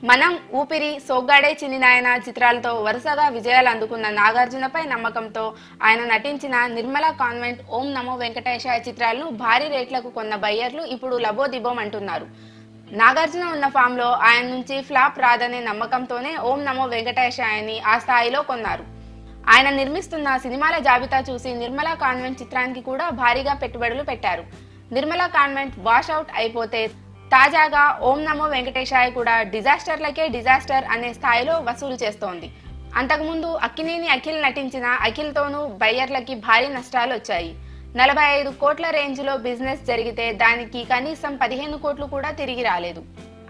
మనం ఊపిరి, సోగ్గాడే చిన్నినాయన చిత్రాలతో వరుసగా విజయాలు అందుకున్న నాగార్జునపై నమ్మకంతో ఆయన నటించిన నిర్మల కాన్వెంట్, ఓం నమో వెంకటేశాయ చిత్రాలను భారీ రేట్లకు కొన్న బయ్యర్లు ఇప్పుడు లబోదిబోం అంటున్నారు. నాగార్జున ఉన్న ఫామ్లో ఆయన నుంచి ఫ్లాప్ రాదనే నమ్మకంతోనే ఓం నమో వెంకటేశాయని ఆ స్థాయిలో కొన్నారు. ఆయన నిర్మిస్తున్న సినిమాల జాబితా చూసి నిర్మల కాన్వెంట్ చిత్రానికి కూడా భారీగా పెట్టుబడులు పెట్టారు. నిర్మల కాన్వెంట్ వాషౌట్ అయిపోతే తాజాగా ఓం నమో వెంకటేశాయ కూడా డిజాస్టర్లకే డిజాస్టర్ అనే స్థాయిలో వసూలు చేస్తోంది. అంతకుముందు అక్కినేని అఖిల్ నటించిన అఖిల్తోనూ బయ్యర్లకి భారీ నష్టాలు వచ్చాయి. 45 కోట్ల రేంజ్లో బిజినెస్ జరిగితే దానికి కనీసం 15 కోట్లు కూడా తిరిగి రాలేదు.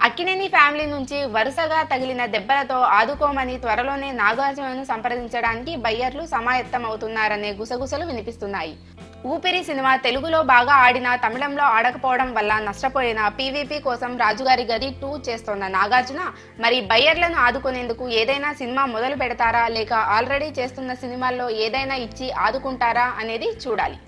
అక్కినేని ఫ్యామిలీ నుంచి వరుసగా తగిలిన దెబ్బలతో ఆదుకోమని త్వరలోనే నాగార్జునను సంప్రదించడానికి బయ్యర్లు సమాయత్తమవుతున్నారనే గుసగుసలు వినిపిస్తున్నాయి. ఊపిరి సినిమా తెలుగులో బాగా ఆడినా తమిళంలో ఆడకపోవడం వల్ల నష్టపోయిన పీవీపీ కోసం రాజుగారి గది 2 చేస్తోన్న నాగార్జున మరి బయ్యర్లను ఆదుకునేందుకు ఏదైనా సినిమా మొదలు పెడతారా లేక ఆల్రెడీ చేస్తున్న సినిమాల్లో ఏదైనా ఇచ్చి ఆదుకుంటారా అనేది చూడాలి.